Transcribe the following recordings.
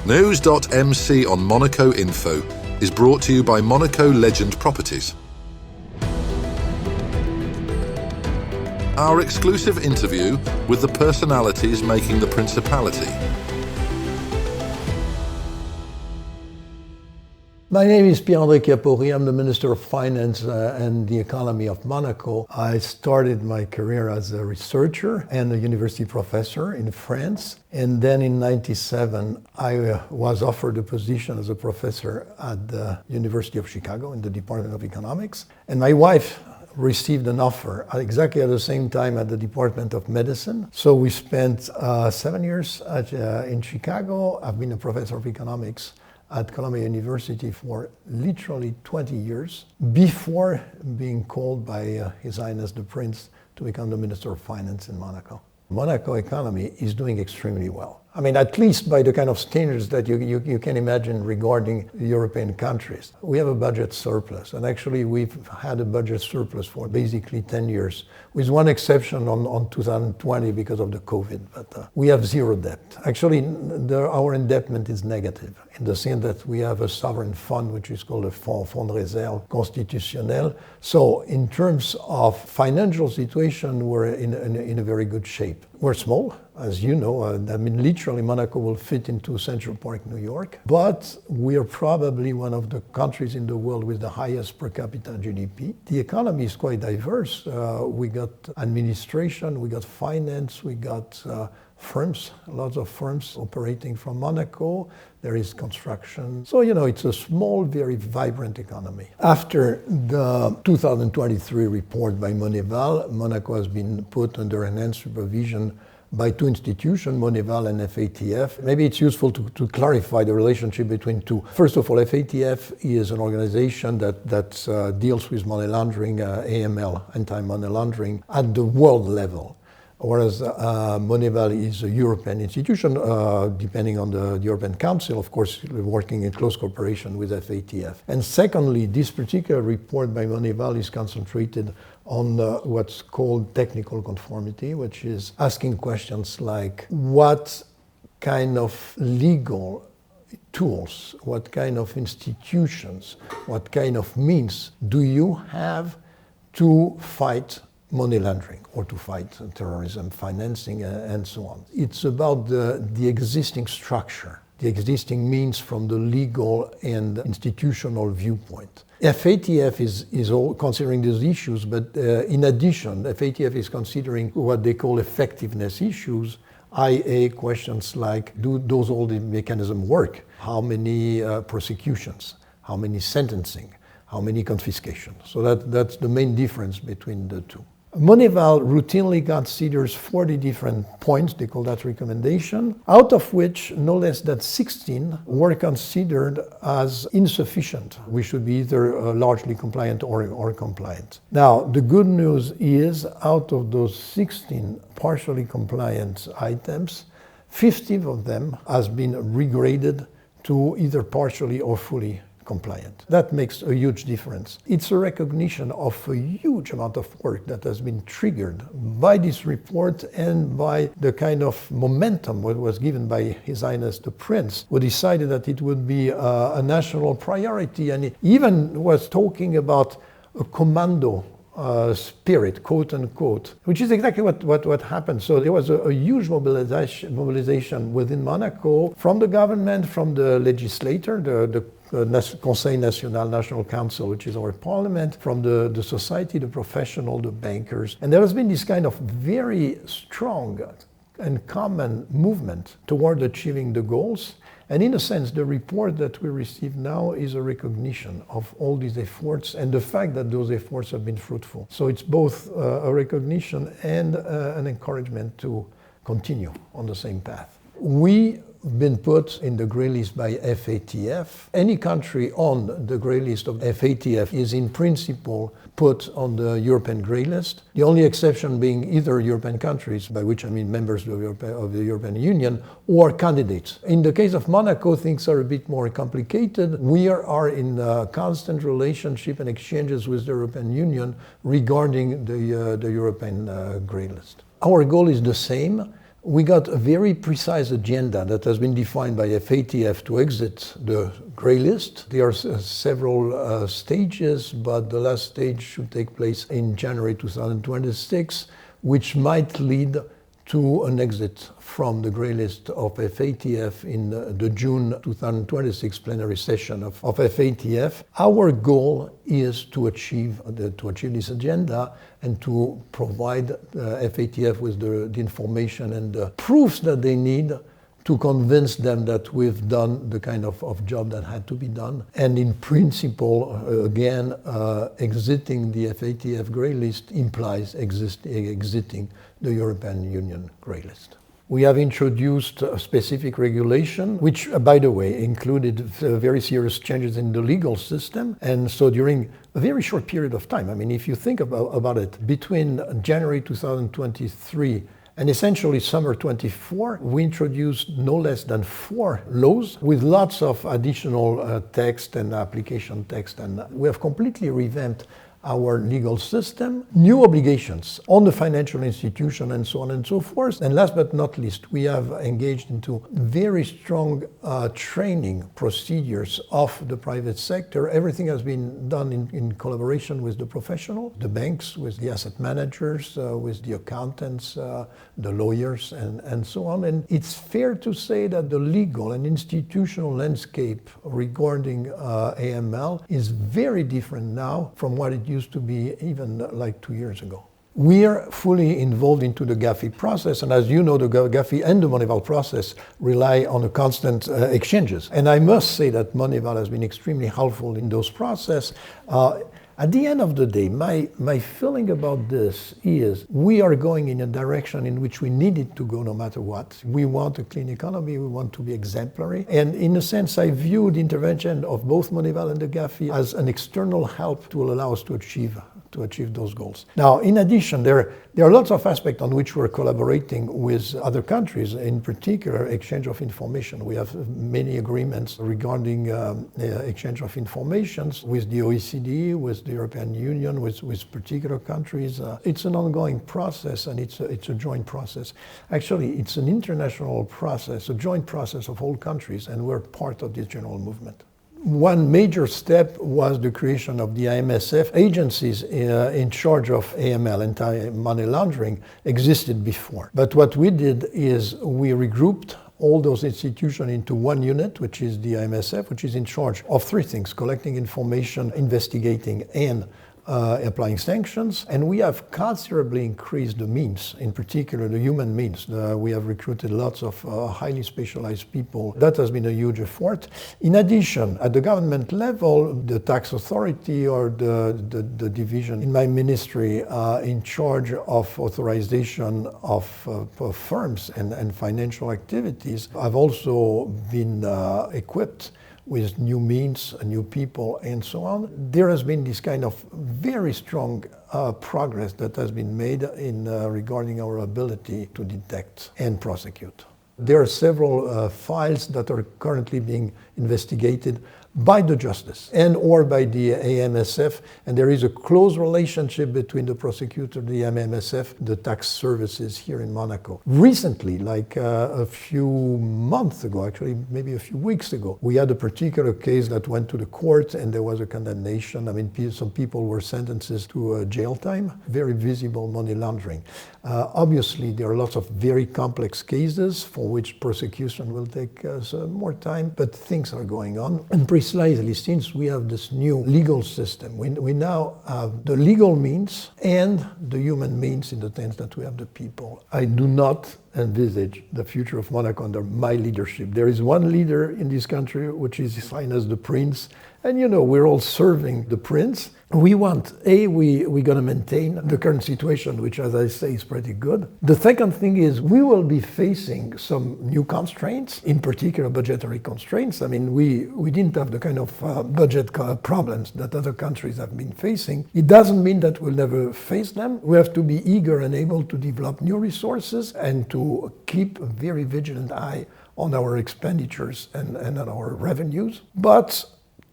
News.mc on Monaco Info is brought to you by Monaco Legend Properties. Our exclusive interview with the personalities making the Principality. My name is Pierre-André Chiappori. I'm the Minister of Finance and the Economy of Monaco. I started my career as a researcher and a university professor in France. And then in 1997, I was offered a position as a professor at the University of Chicago in the Department of Economics. And my wife received an offer exactly at the same time at the Department of Medicine. So we spent 7 years in Chicago. I've been a professor of economics at Columbia University for literally 20 years before being called by His Highness the Prince to become the Minister of Finance in Monaco. Monaco economy is doing extremely well. I mean, at least by the kind of standards that you can imagine regarding European countries. We have a budget surplus, and actually we've had a budget surplus for basically 10 years, with one exception on 2020 because of the COVID, but we have zero debt. Actually, our indebtedness is negative, in the sense that we have a sovereign fund, which is called a Fonds de Réserve Constitutionnel. So in terms of financial situation, we're in a very good shape. We're small, as you know. I mean, literally, Monaco will fit into Central Park, New York. But we are probably one of the countries in the world with the highest per capita GDP. The economy is quite diverse. We got administration, we got finance, we got firms, lots of firms operating from Monaco. There is construction. So, it's a small, very vibrant economy. After the 2023 report by MONEYVAL, Monaco has been put under enhanced supervision by two institutions, MONEYVAL and FATF. Maybe it's useful to clarify the relationship between two. First of all, FATF is an organization that deals with money laundering, AML, anti-money laundering, at the world level. Whereas MONEYVAL is a European institution, depending on the European Council, of course, working in close cooperation with FATF. And secondly, this particular report by MONEYVAL is concentrated on what's called technical conformity, which is asking questions like, what kind of legal tools, what kind of institutions, what kind of means do you have to fight money laundering or to fight terrorism financing and so on. It's about the existing structure, the existing means from the legal and institutional viewpoint. FATF is all considering these issues, but in addition, FATF is considering what they call effectiveness issues, i.e. questions like, does all the mechanism work? How many prosecutions? How many sentencing? How many confiscations? So that's the main difference between the two. MONEYVAL routinely considers 40 different points, they call that recommendation, out of which no less than 16 were considered as insufficient. We should be either largely compliant or compliant. Now, the good news is, out of those 16 partially compliant items, 15 of them has been regraded to either partially or fully compliant. That makes a huge difference. It's a recognition of a huge amount of work that has been triggered by this report and by the kind of momentum that was given by His Highness the Prince, who decided that it would be a national priority, and he even was talking about a commando spirit, quote unquote, which is exactly what happened. So there was a huge mobilization within Monaco from the government, from the legislator, the Conseil National, National Council, which is our parliament, from the society, the professional, the bankers. And there has been this kind of very strong and common movement toward achieving the goals. And in a sense, the report that we receive now is a recognition of all these efforts and the fact that those efforts have been fruitful. So it's both a recognition and an encouragement to continue on the same path. We've been put in the grey list by FATF. Any country on the grey list of FATF is in principle put on the European grey list. The only exception being either European countries, by which I mean members of the European Union, or candidates. In the case of Monaco, things are a bit more complicated. We are in constant relationship and exchanges with the European Union regarding the European grey list. Our goal is the same, We got a very precise agenda that has been defined by FATF to exit the grey list. There are several stages, but the last stage should take place in January 2026, which might lead to an exit from the grey list of FATF in the June 2026 plenary session of FATF. Our goal is to achieve this agenda and to provide FATF with the information and the proofs that they need to convince them that we've done the kind of job that had to be done. And in principle, again, exiting the FATF grey list implies exiting the European Union grey list. We have introduced a specific regulation, which, by the way, included very serious changes in the legal system. And so during a very short period of time, I mean, if you think about it, between January 2023 and essentially summer 24, we introduced no less than 4 laws with lots of additional text and application text. And we have completely revamped our legal system, new obligations on the financial institution and so on and so forth. And last but not least, we have engaged into very strong training procedures of the private sector. Everything has been done in collaboration with the professional, the banks, with the asset managers, with the accountants, the lawyers, and so on. And it's fair to say that the legal and institutional landscape regarding AML is very different now from what it used to be even like 2 years ago. We are fully involved into the GAFI process, and as you know, the GAFI and the MONEYVAL process rely on the constant exchanges. And I must say that MONEYVAL has been extremely helpful in those processes. At the end of the day, my feeling about this is we are going in a direction in which we needed to go no matter what. We want a clean economy, we want to be exemplary. And in a sense, I view the intervention of both MONEYVAL and the GAFI as an external help to allow us to achieve those goals. Now, in addition, there are lots of aspects on which we're collaborating with other countries, in particular exchange of information. We have many agreements regarding exchange of information with the OECD, with the European Union, with particular countries. It's an ongoing process, and it's a joint process. Actually, it's an international process, a joint process of all countries, and we're part of this general movement. One major step was the creation of the IMSF. Agencies in charge of AML, anti-money laundering, existed before. But what we did is we regrouped all those institutions into one unit, which is the IMSF, which is in charge of 3 things: collecting information, investigating, and applying sanctions. And we have considerably increased the means, in particular the human means. We have recruited lots of highly specialized people. That has been a huge effort. In addition, at the government level, the tax authority or the division in my ministry in charge of authorization of firms and financial activities have also been equipped with new means, new people, and so on. There has been this kind of very strong progress that has been made in regarding our ability to detect and prosecute. There are several files that are currently being investigated by the justice and or by the AMSF, and there is a close relationship between the prosecutor, the AMSF, the tax services here in Monaco. Recently, like a few months ago, actually maybe a few weeks ago, we had a particular case that went to the court and there was a condemnation. I mean, some people were sentenced to jail time, very visible money laundering. Obviously, there are lots of very complex cases for which prosecution will take more time, but things are going on. And precisely since we have this new legal system, we now have the legal means and the human means in the sense that we have the people. I do not envisage the future of Monaco under my leadership. There is one leader in this country which is defined as the prince, and you know, we're all serving the prince. We want, we're going to maintain the current situation, which, as I say, is pretty good. The second thing is we will be facing some new constraints, in particular budgetary constraints. I mean, we didn't have the kind of budget problems that other countries have been facing. It doesn't mean that we'll never face them. We have to be eager and able to develop new resources and to keep a very vigilant eye on our expenditures and on our revenues. But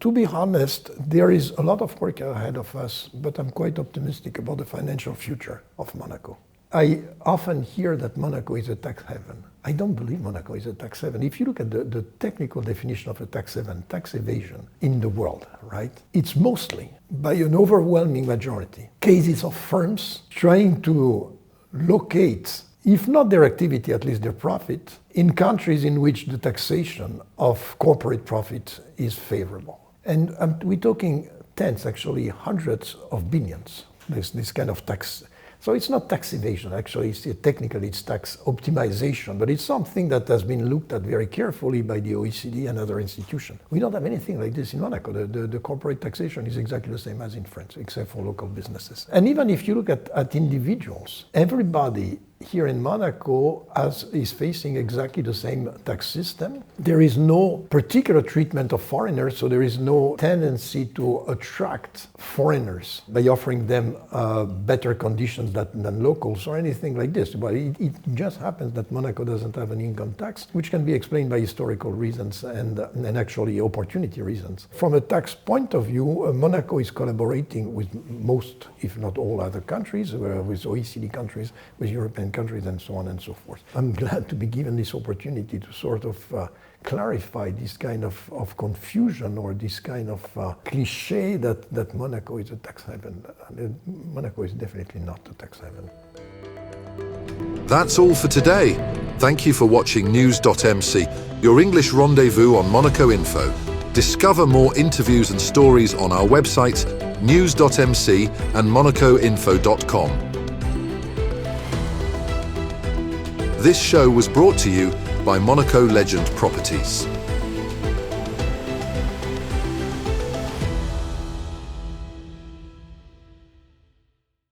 to be honest, there is a lot of work ahead of us, but I'm quite optimistic about the financial future of Monaco. I often hear that Monaco is a tax haven. I don't believe Monaco is a tax haven. If you look at the technical definition of a tax haven, tax evasion in the world, right? It's mostly, by an overwhelming majority, cases of firms trying to locate, if not their activity, at least their profit, in countries in which the taxation of corporate profit is favorable. And we're talking tens, actually hundreds of billions, this kind of tax. So it's not tax evasion, actually, technically it's tax optimization, but it's something that has been looked at very carefully by the OECD and other institutions. We don't have anything like this in Monaco. The corporate taxation is exactly the same as in France, except for local businesses. And even if you look at individuals, everybody here in Monaco is facing exactly the same tax system. There is no particular treatment of foreigners, so there is no tendency to attract foreigners by offering them better conditions than locals or anything like this. But it just happens that Monaco doesn't have an income tax, which can be explained by historical reasons and actually opportunity reasons. From a tax point of view, Monaco is collaborating with most, if not all, other countries, with OECD countries, with European countries, and so on and so forth. I'm glad to be given this opportunity to sort of clarify this kind of confusion or this kind of cliche that Monaco is a tax haven. Monaco is definitely not a tax haven. That's all for today. Thank you for watching News.mc, your English rendezvous on Monaco Info. Discover more interviews and stories on our websites, news.mc and monacoinfo.com. This show was brought to you by Monaco Legend Properties.